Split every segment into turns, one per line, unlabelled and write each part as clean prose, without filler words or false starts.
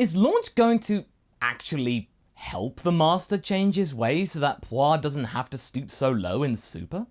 Is Launch going to actually help the Master change his ways so that Poir doesn't have to stoop so low in Super?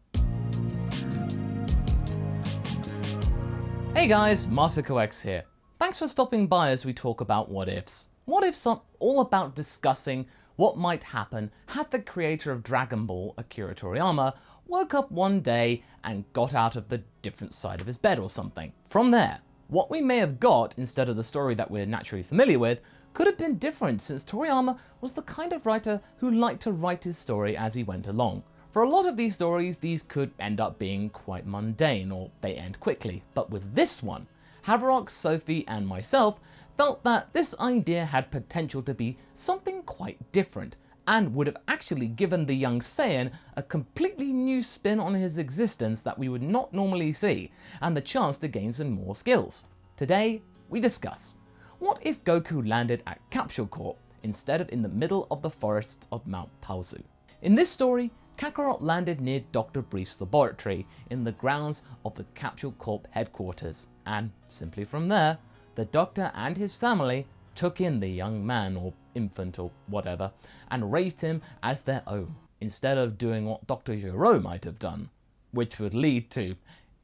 Hey guys, MasakoX here. Thanks for stopping by as we talk about what ifs. What ifs are all about discussing what might happen had the creator of Dragonball, Akira Toriyama, woke up one day and got out of the different side of his bed or something. From there, what we may have got instead of the story that we're naturally familiar with could have been different, since Toriyama was the kind of writer who liked to write his story as he went along. For a lot of these stories, these could end up being quite mundane, or they end quickly, but with this one, Haverock, Sophie and myself felt that this idea had potential to be something quite different, and would have actually given the young Saiyan a completely new spin on his existence that we would not normally see, and the chance to gain some more skills. Today, we discuss, what if Goku landed at Capsule Corp instead of in the middle of the forests of Mount Paozu? In this story, Kakarot landed near Dr. Brief's laboratory in the grounds of the Capsule Corp headquarters, and simply from there, the Doctor and his family took in the young man, or infant or whatever, and raised him as their own, instead of doing what Dr. Gero might have done, which would lead to,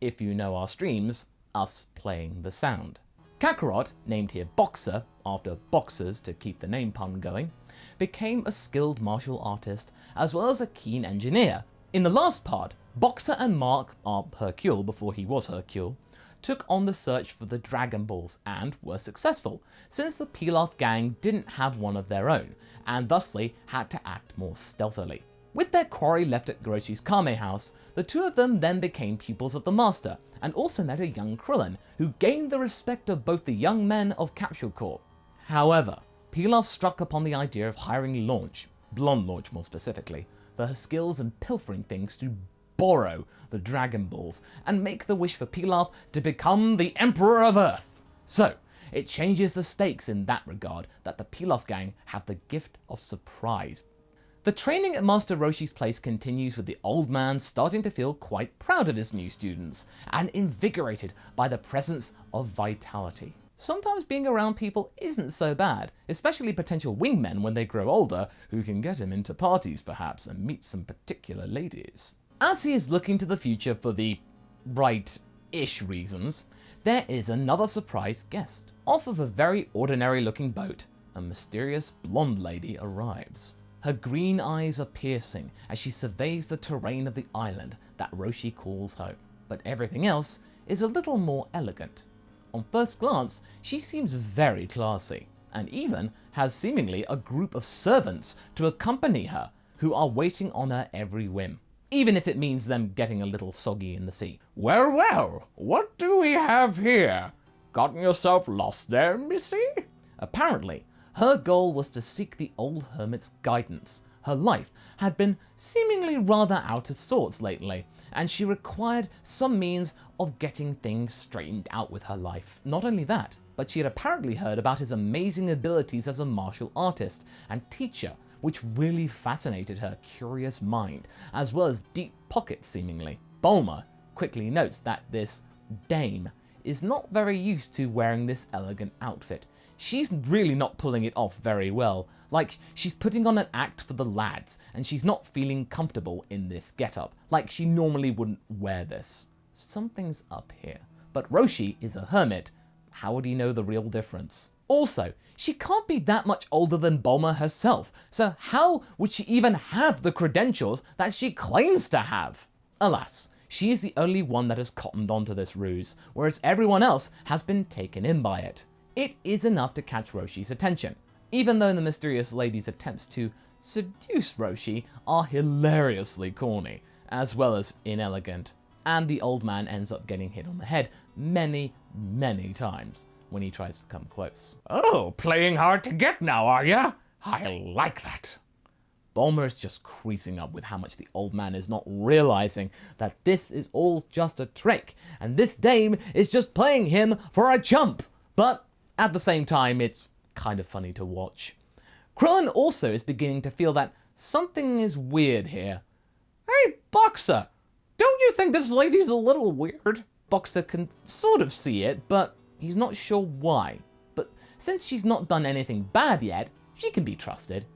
if you know our streams, us playing the sound. Kakarot, named here Boxer, after boxers to keep the name pun going, became a skilled martial artist as well as a keen engineer. In the last part, Boxer and Mark, our Hercule before he was Hercule, took on the search for the Dragon Balls and were successful, since the Pilaf Gang didn't have one of their own, and thusly had to act more stealthily. With their quarry left at Groshi's Kame House, the two of them then became pupils of the Master, and also met a young Krillin, who gained the respect of both the young men of Capsule Corp. However, Pilaf struck upon the idea of hiring Launch, Blonde Launch more specifically, for her skills in pilfering things to borrow the Dragon Balls and make the wish for Pilaf to become the Emperor of Earth. So, it changes the stakes in that regard that the Pilaf Gang have the gift of surprise. The training at Master Roshi's place continues, with the old man starting to feel quite proud of his new students and invigorated by the presence of vitality. Sometimes being around people isn't so bad, especially potential wingmen when they grow older, who can get him into parties perhaps and meet some particular ladies. As he is looking to the future for the right-ish reasons, there is another surprise guest. Off of a very ordinary looking boat, a mysterious blonde lady arrives. Her green eyes are piercing as she surveys the terrain of the island that Roshi calls home, but everything else is a little more elegant. On first glance, she seems very classy, and even has seemingly a group of servants to accompany her, who are waiting on her every whim, even if it means them getting a little soggy in the sea.
Well, well, what do we have here? Gotten yourself lost there, missy?
Apparently, her goal was to seek the old hermit's guidance. Her life had been seemingly rather out of sorts lately, and she required some means of getting things straightened out with her life. Not only that, but she had apparently heard about his amazing abilities as a martial artist and teacher, which really fascinated her curious mind, as well as deep pockets seemingly. Bulma quickly notes that this dame is not very used to wearing this elegant outfit. She's really not pulling it off very well, like she's putting on an act for the lads, and she's not feeling comfortable in this getup, like she normally wouldn't wear this. Something's up here. But Roshi is a hermit. How would he know the real difference? Also, she can't be that much older than Bulma herself, so how would she even have the credentials that she claims to have? Alas, she is the only one that has cottoned onto this ruse, whereas everyone else has been taken in by it. It is enough to catch Roshi's attention, even though the mysterious lady's attempts to seduce Roshi are hilariously corny, as well as inelegant, and the old man ends up getting hit on the head many, many times when he tries to come close.
Oh, playing hard to get now, are ya? I like that.
Bulma is just creasing up with how much the old man is not realizing that this is all just a trick, and this dame is just playing him for a chump. But at the same time, it's kind of funny to watch. Krillin also is beginning to feel that something is weird here.
Hey, Boxer, don't you think this lady's a little weird?
Boxer can sort of see it, but he's not sure why. But since she's not done anything bad yet, she can be trusted.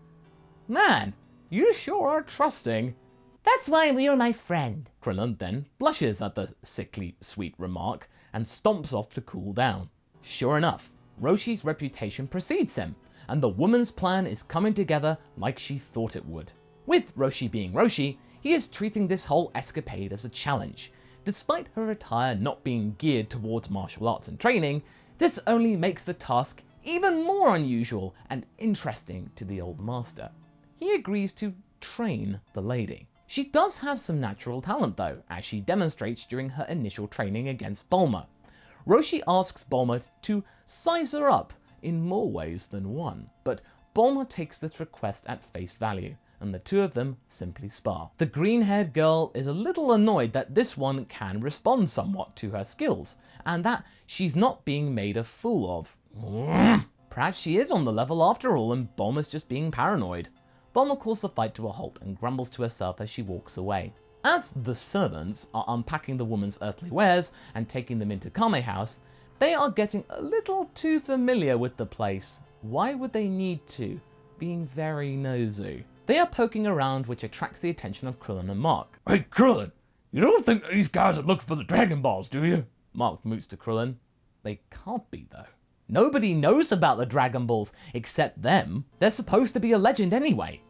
Man, you sure are trusting.
That's why you're my friend.
Krillin then blushes at the sickly sweet remark and stomps off to cool down. Sure enough, Roshi's reputation precedes him, and the woman's plan is coming together like she thought it would. With Roshi being Roshi, he is treating this whole escapade as a challenge. Despite her attire not being geared towards martial arts and training, this only makes the task even more unusual and interesting to the old master. He agrees to train the lady. She does have some natural talent though, as she demonstrates during her initial training against Bulma. Roshi asks Bulma to size her up in more ways than one, but Bulma takes this request at face value, and the two of them simply spar. The green-haired girl is a little annoyed that this one can respond somewhat to her skills, and that she's not being made a fool of. Perhaps she is on the level after all, and Bulma's just being paranoid. Bulma calls the fight to a halt and grumbles to herself as she walks away. As the servants are unpacking the woman's earthly wares and taking them into Kame House, they are getting a little too familiar with the place. Why would they need to? Being very nosy. They are poking around, which attracts the attention of Krillin and Mark.
Hey, Krillin, you don't think these guys are looking for the Dragon Balls, do you?
Mark moots to Krillin. They can't be though. Nobody knows about the Dragon Balls except them. They're supposed to be a legend anyway.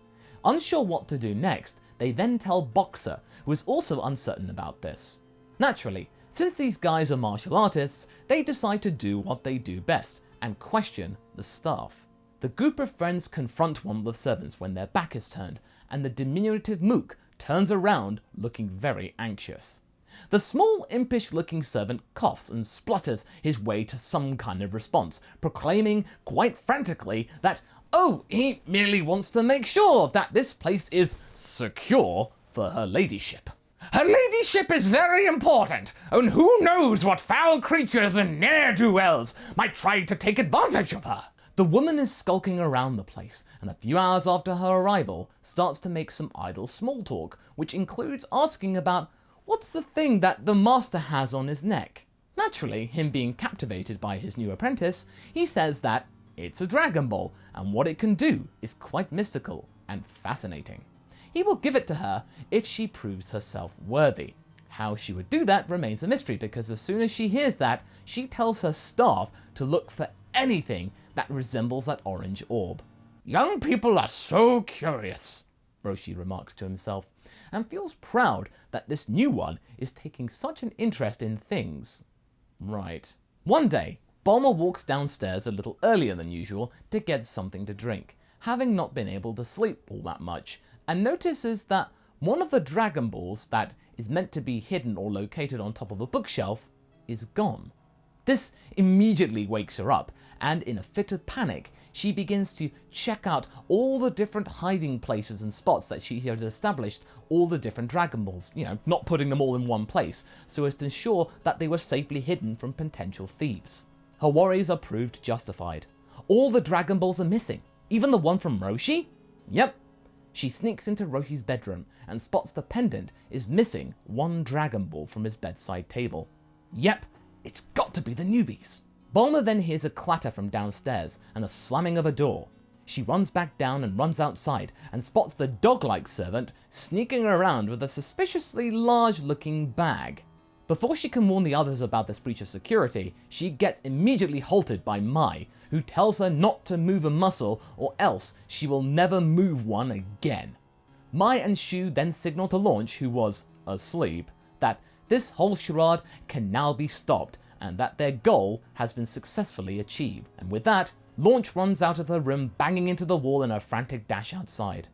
Unsure what to do next, they then tell Boxer, who is also uncertain about this. Naturally, since these guys are martial artists, they decide to do what they do best and question the staff. The group of friends confront one of the servants when their back is turned, and the diminutive Mook turns around looking very anxious. The small, impish-looking servant coughs and splutters his way to some kind of response, proclaiming quite frantically that, oh, he merely wants to make sure that this place is secure for her ladyship.
Her ladyship is very important, and who knows what foul creatures and ne'er-do-wells might try to take advantage of her.
The woman is skulking around the place, and a few hours after her arrival, starts to make some idle small talk, which includes asking about what's the thing that the master has on his neck. Naturally, him being captivated by his new apprentice, he says that it's a Dragon Ball, and what it can do is quite mystical and fascinating. He will give it to her if she proves herself worthy. How she would do that remains a mystery, because as soon as she hears that, she tells her staff to look for anything that resembles that orange orb.
Young people are so curious,
Roshi remarks to himself, and feels proud that this new one is taking such an interest in things. Right. One day, Bulma walks downstairs a little earlier than usual to get something to drink, having not been able to sleep all that much, and notices that one of the Dragon Balls that is meant to be hidden or located on top of a bookshelf is gone. This immediately wakes her up, and in a fit of panic, she begins to check out all the different hiding places and spots that she had established all the different Dragon Balls, not putting them all in one place, so as to ensure that they were safely hidden from potential thieves. Her worries are proved justified. All the Dragon Balls are missing, even the one from Roshi? Yep. She sneaks into Roshi's bedroom and spots the pendant is missing one Dragon Ball from his bedside table. Yep, it's got to be the newbies. Bulma then hears a clatter from downstairs and a slamming of a door. She runs back down and runs outside and spots the dog-like servant sneaking around with a suspiciously large-looking bag. Before she can warn the others about this breach of security, she gets immediately halted by Mai, who tells her not to move a muscle or else she will never move one again. Mai and Shu then signal to Launch, who was asleep, that this whole charade can now be stopped and that their goal has been successfully achieved. And with that, Launch runs out of her room, banging into the wall in her frantic dash outside.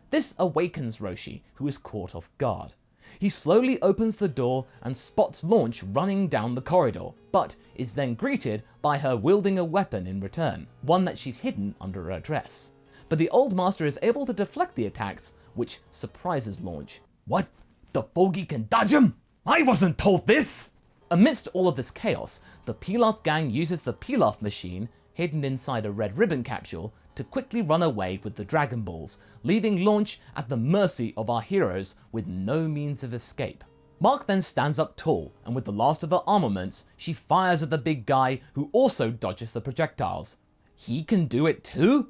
This awakens Roshi, who is caught off guard. He slowly opens the door and spots Launch running down the corridor, but is then greeted by her wielding a weapon in return, one that she'd hidden under her dress. But the old master is able to deflect the attacks, which surprises Launch.
What? The fogey can dodge him? I wasn't told this!
Amidst all of this chaos, the Pilaf Gang uses the Pilaf machine, hidden inside a red ribbon capsule, to quickly run away with the Dragon Balls, leaving Launch at the mercy of our heroes with no means of escape. Mark then stands up tall, and with the last of her armaments, she fires at the big guy, who also dodges the projectiles. he can do it too?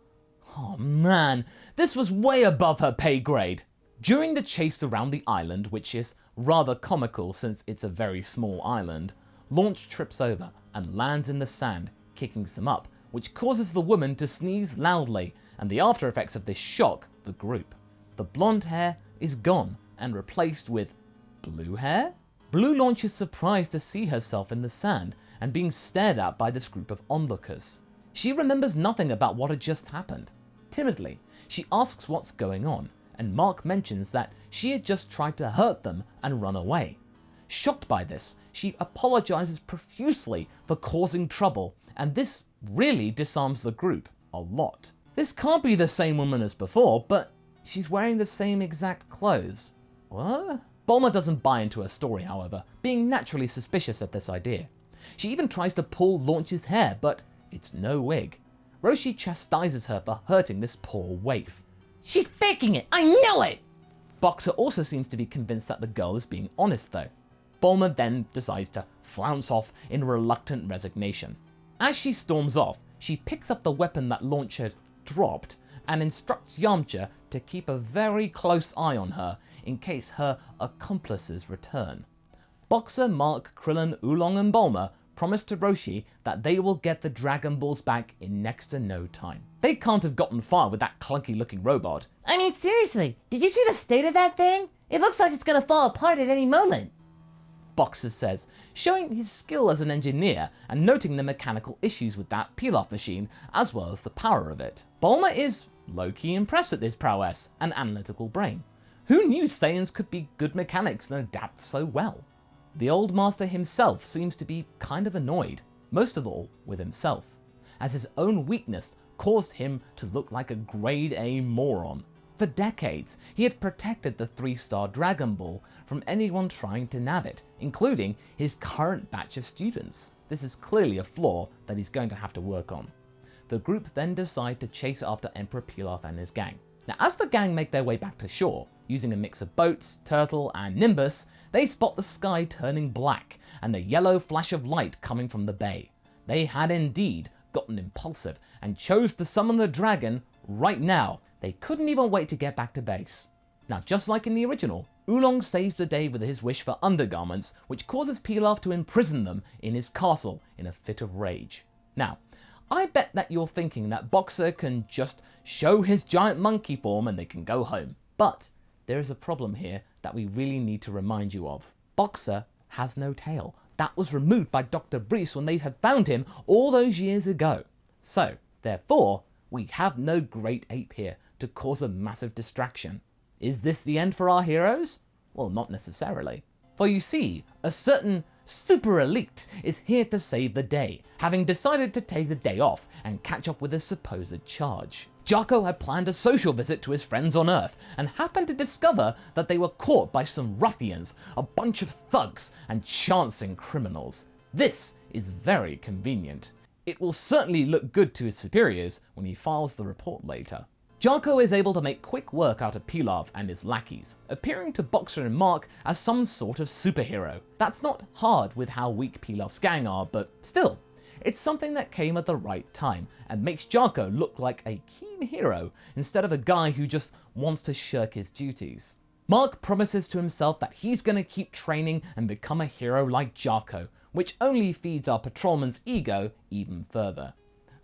Oh man, this was way above her pay grade. During the chase around the island, which is rather comical since it's a very small island, Launch trips over and lands in the sand, kicking some up, which causes the woman to sneeze loudly, and the after effects of this shock the group. The blonde hair is gone and replaced with blue hair? Blue Launch is surprised to see herself in the sand and being stared at by this group of onlookers. She remembers nothing about what had just happened. Timidly, she asks what's going on, and Mark mentions that she had just tried to hurt them and run away. Shocked by this, she apologizes profusely for causing trouble, and this really disarms the group a lot. This can't be the same woman as before, but she's wearing the same exact clothes. What? Bulma doesn't buy into her story, however, being naturally suspicious at this idea. She even tries to pull Launch's hair, but it's no wig. Roshi chastises her for hurting this poor waif.
She's faking it! I know it!
Boxer also seems to be convinced that the girl is being honest though. Bulma then decides to flounce off in reluctant resignation. As she storms off, she picks up the weapon that Launch had dropped and instructs Yamcha to keep a very close eye on her in case her accomplices return. Boxer, Mark, Krillin, Oolong and Bulma promise to Roshi that they will get the Dragon Balls back in next to no time. They can't have gotten far with that clunky looking robot.
I mean, seriously, did you see the state of that thing? It looks like it's gonna fall apart at any moment.
Boxer says, showing his skill as an engineer and noting the mechanical issues with that Pilaf machine as well as the power of it. Bulma is low-key impressed at this prowess and analytical brain. Who knew Saiyans could be good mechanics and adapt so well? The old master himself seems to be kind of annoyed, most of all with himself, as his own weakness caused him to look like a grade A moron. For decades, he had protected the 3-star Dragon Ball from anyone trying to nab it, including his current batch of students. This is clearly a flaw that he's going to have to work on. The group then decide to chase after Emperor Pilaf and his gang. Now, as the gang make their way back to shore, using a mix of boats, turtle, and Nimbus, they spot the sky turning black and a yellow flash of light coming from the bay. They had indeed gotten impulsive and chose to summon the dragon right now. They couldn't even wait to get back to base. Now, just like in the original, Oolong saves the day with his wish for undergarments, which causes Pilaf to imprison them in his castle in a fit of rage. Now, I bet that you're thinking that Boxer can just show his giant monkey form and they can go home. But there is a problem here that we really need to remind you of. Boxer has no tail. That was removed by Dr. Briefs when they had found him all those years ago. So, therefore, we have no great ape here to cause a massive distraction. Is this the end for our heroes? Well, not necessarily. For you see, a certain super elite is here to save the day, having decided to take the day off and catch up with his supposed charge. Jaco had planned a social visit to his friends on Earth and happened to discover that they were caught by some ruffians, a bunch of thugs and chancing criminals. This is very convenient. It will certainly look good to his superiors when he files the report later. Jaco is able to make quick work out of Pilaf and his lackeys, appearing to Boxer and Mark as some sort of superhero. That's not hard with how weak Pilaf's gang are, but still, it's something that came at the right time and makes Jaco look like a keen hero instead of a guy who just wants to shirk his duties. Mark promises to himself that he's going to keep training and become a hero like Jaco, which only feeds our patrolman's ego even further.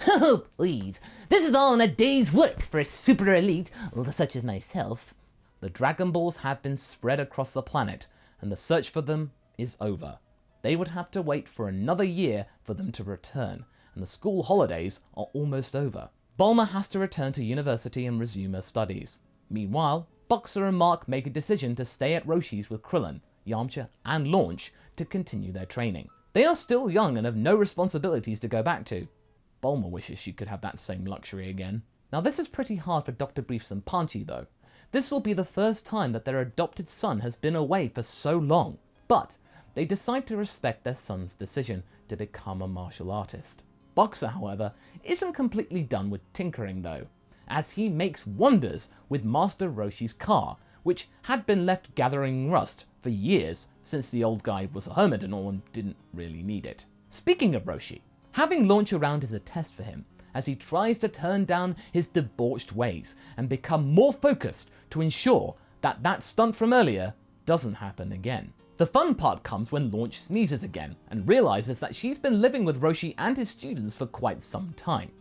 Oh, please. This is all in a day's work for a super elite such as myself.
The Dragon Balls have been spread across the planet, and the search for them is over. They would have to wait for another year for them to return, and the school holidays are almost over. Bulma has to return to university and resume her studies. Meanwhile, Boxer and Mark make a decision to stay at Roshi's with Krillin, Yamcha, and Launch to continue their training. They are still young and have no responsibilities to go back to. Bulma wishes she could have that same luxury again. Now, this is pretty hard for Dr. Briefs and Panchi though. This will be the first time that their adopted son has been away for so long, but they decide to respect their son's decision to become a martial artist. Boxer, however, isn't completely done with tinkering though, as he makes wonders with Master Roshi's car, which had been left gathering rust for years since the old guy was a hermit and all and didn't really need it. Speaking of Roshi, having Launch around is a test for him, as he tries to turn down his debauched ways and become more focused to ensure that that stunt from earlier doesn't happen again. The fun part comes when Launch sneezes again and realizes that she's been living with Roshi and his students for quite some time.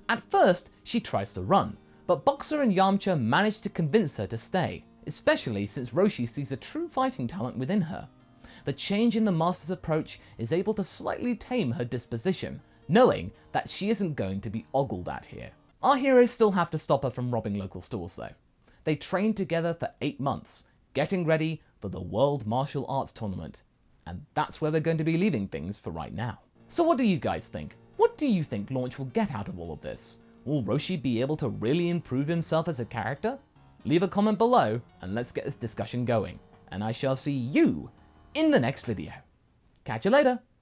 At first, she tries to run, but Boxer and Yamcha manage to convince her to stay, especially since Roshi sees a true fighting talent within her. The change in the Master's approach is able to slightly tame her disposition, knowing that she isn't going to be ogled at here. Our heroes still have to stop her from robbing local stores though. They trained together for 8 months, getting ready for the World Martial Arts Tournament, and that's where we're going to be leaving things for right now. So what do you guys think? What do you think Launch will get out of all of this? Will Roshi be able to really improve himself as a character? Leave a comment below and let's get this discussion going, and I shall see you in the next video. Catch you later!